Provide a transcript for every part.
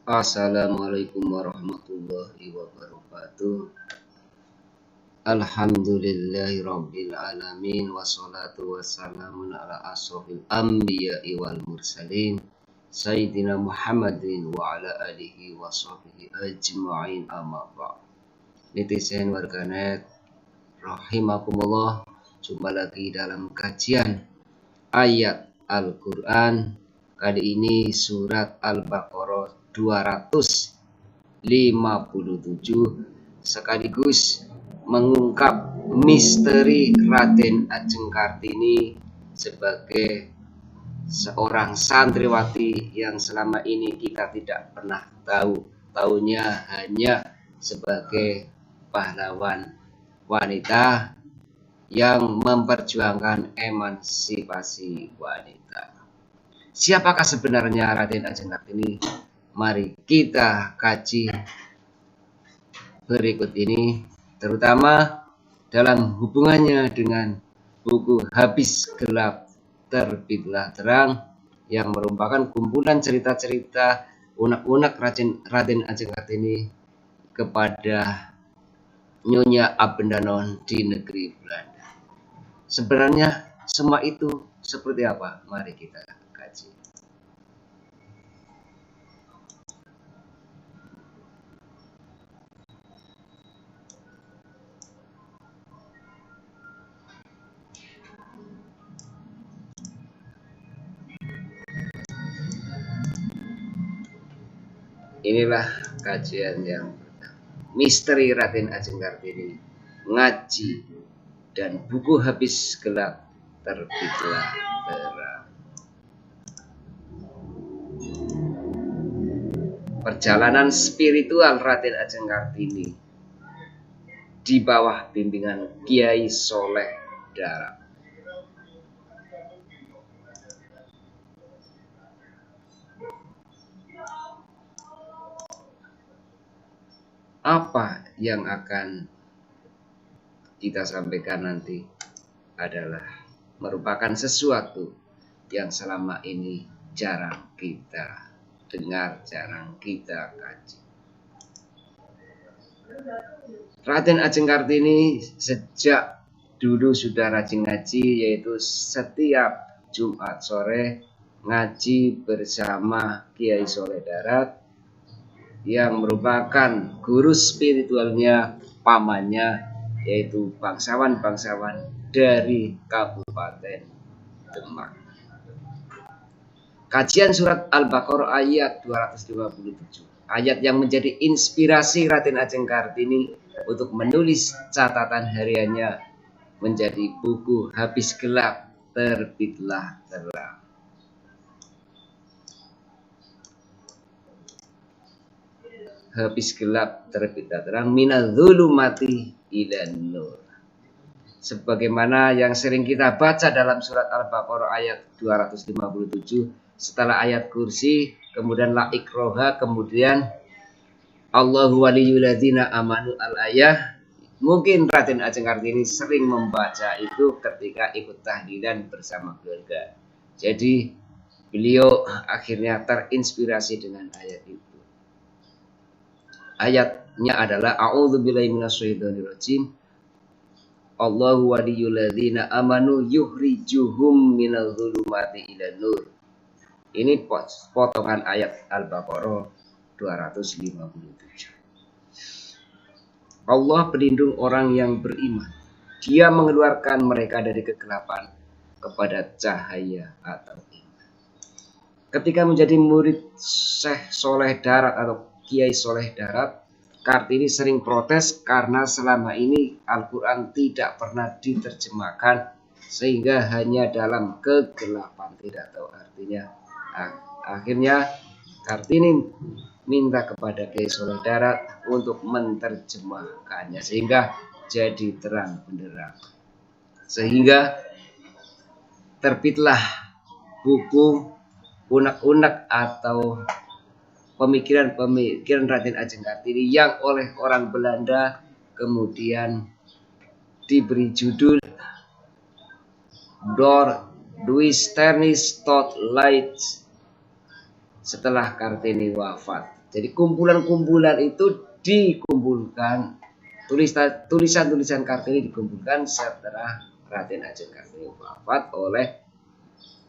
Assalamualaikum warahmatullahi wabarakatuh. Alhamdulillahirabbil alamin wassalatu wassalamu ala asrofil anbiya'i wal mursalin Sayyidina Muhammadin wa ala alihi wa sahbihi ajma'in amma ba'd. Netizen warganet rahimakumullah, jumpa lagi dalam kajian ayat Al-Quran. Kali ini surat Al-Baqarah 257 sekaligus mengungkap misteri Raden Ajeng Kartini sebagai seorang santriwati yang selama ini kita tidak pernah tahu. Taunya hanya sebagai pahlawan wanita yang memperjuangkan emansipasi wanita. Siapakah sebenarnya Raden Ajeng Kartini? Mari kita kaji berikut ini, terutama dalam hubungannya dengan buku Habis Gelap Terbitlah Terang yang merupakan kumpulan cerita-cerita unek-unek Raden Ajeng Kartini kepada Nyonya Abendanon di negeri Belanda. Sebenarnya semua itu seperti apa? Mari kita kaji. Inilah kajian yang pertama. Misteri Raden Ajeng Kartini, ngaji, dan buku Habis Gelap Terbitlah Terang. Perjalanan spiritual Raden Ajeng Kartini di bawah bimbingan Kiai Soleh Darat. Apa yang akan kita sampaikan nanti adalah merupakan sesuatu yang selama ini jarang kita dengar, jarang kita kaji. Raden Ajeng Kartini sejak dulu sudah rajin ngaji, yaitu setiap Jumat sore ngaji bersama Kiai Soleh Darat yang merupakan guru spiritualnya, pamannya, yaitu bangsawan-bangsawan dari Kabupaten Demak. Kajian surat Al-Baqarah ayat 257, ayat yang menjadi inspirasi Raden Ajeng Kartini untuk menulis catatan hariannya menjadi buku Habis Gelap Terbitlah Terang. Habis gelap terbitlah terang, minadz-dzulumati ilan nur. Sebagaimana yang sering kita baca dalam surat Al-Baqarah ayat 257, setelah ayat kursi, kemudian la ikroha, kemudian Allahu waliyul ladzina amanu al-ayah. Mungkin Raden Ajeng Kartini sering membaca itu ketika ikut tahlilan bersama keluarga. Jadi beliau akhirnya terinspirasi dengan ayat itu. Ayatnya adalah a'udzubillahi minasyaitonirrajim. Allahu waliyul ladzina amanu yukhrijuhum minadz-dzulumati ilan nur. Ini potongan ayat Al-Baqarah 257. Allah pelindung orang yang beriman. Dia mengeluarkan mereka dari kegelapan kepada cahaya atau iman. Ketika menjadi murid Syekh Soleh Darat atau Kiai Soleh Darat, Kartini sering protes karena selama ini Al-Quran tidak pernah diterjemahkan, sehingga hanya dalam kegelapan, tidak tahu artinya. Akhirnya Kartini minta kepada Kiai Soleh Darat untuk menerjemahkannya sehingga jadi terang benderang. Sehingga terbitlah buku unek-unek atau pemikiran Raden Ajeng Kartini yang oleh orang Belanda kemudian diberi judul Door Duisternis tot Light setelah Kartini wafat. Jadi kumpulan-kumpulan itu dikumpulkan, tulisan-tulisan Kartini dikumpulkan setelah Raden Ajeng Kartini wafat oleh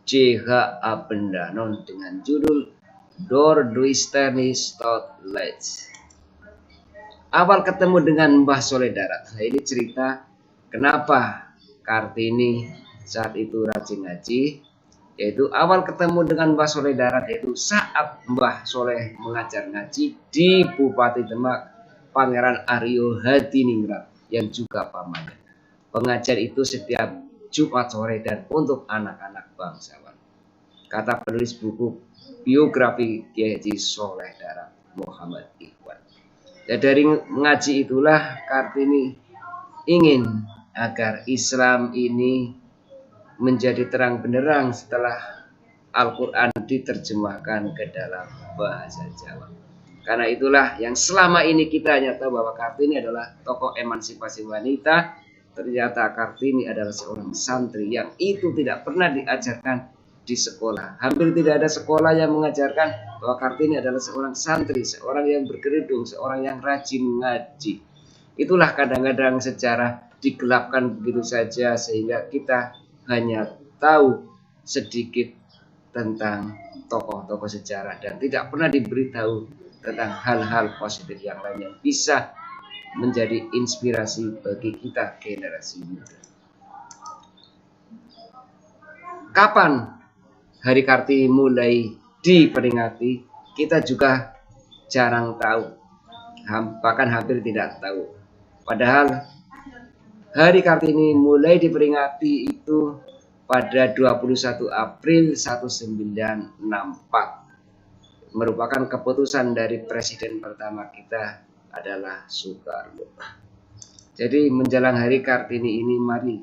C.H. Abendanon dengan judul Doorduisteni Stotlets. Awal ketemu dengan Mbah Soleh Darat. Nah, ini cerita kenapa Kartini saat itu rajin ngaji, yaitu awal ketemu dengan Mbah Soleh Darat yaitu saat Mbah Soleh mengajar ngaji di Bupati Demak Pangeran Aryo Hadiningrat yang juga pamannya. Pengajar itu setiap Jumat sore dan untuk anak-anak bangsawan. Kata penulis buku biografi Kiai Haji Soleh Darat, Muhammad Ikhwan. Dan dari mengaji itulah Kartini ingin agar Islam ini menjadi terang benderang setelah Al-Quran diterjemahkan ke dalam bahasa Jawa. Karena itulah yang selama ini kita hanya tahu bahwa Kartini adalah tokoh emansipasi wanita. Ternyata Kartini adalah seorang santri yang itu tidak pernah diajarkan di sekolah. Hampir tidak ada sekolah yang mengajarkan bahwa Kartini adalah seorang santri, seorang yang berkerudung, seorang yang rajin ngaji. Itulah kadang-kadang sejarah digelapkan begitu saja sehingga kita hanya tahu sedikit tentang tokoh-tokoh sejarah dan tidak pernah diberitahu tentang hal-hal positif yang lain yang bisa menjadi inspirasi bagi kita generasi muda. Kapan Hari Kartini mulai diperingati, kita juga jarang tahu, bahkan hampir tidak tahu. Padahal Hari Kartini mulai diperingati itu pada 21 April 1964. Merupakan keputusan dari presiden pertama kita adalah Soekarno. Jadi menjelang Hari Kartini ini mari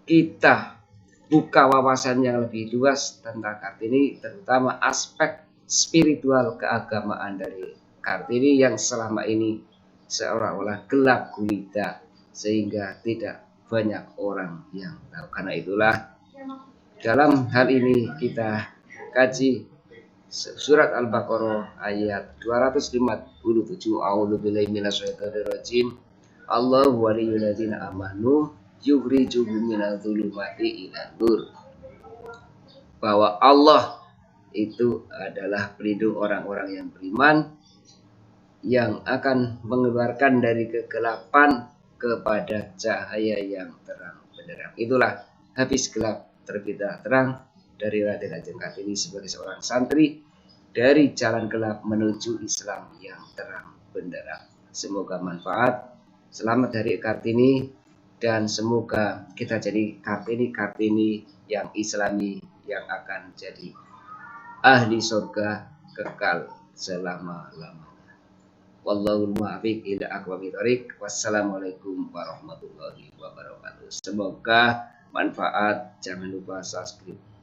kita buka wawasan yang lebih luas tentang Kartini, terutama aspek spiritual keagamaan dari Kartini yang selama ini seolah-olah gelap gulita sehingga tidak banyak orang yang tahu. Karena itulah dalam hal ini kita kaji surat Al-Baqarah ayat 257. A'udzubillahi minasyaitonirrajim. Allahu waliyul ladzina amanu yukhrijuhum minadh-dhulumati ilan nur. Bahwa Allah itu adalah pelindung orang-orang yang beriman yang akan mengeluarkan dari kegelapan kepada cahaya yang terang benderang. Itulah habis gelap terbitlah terang dari Raden Ajeng Kartini sebagai seorang santri dari jalan gelap menuju Islam yang terang benderang. Semoga manfaat. Selamat Hari Kartini dan semoga kita jadi Kartini yang Islami yang akan jadi ahli surga kekal selama-lamanya. Wallahul muwaffiq ila aqwamit thoriq. Wassalamualaikum warahmatullahi wabarakatuh. Semoga manfaat. Jangan lupa subscribe.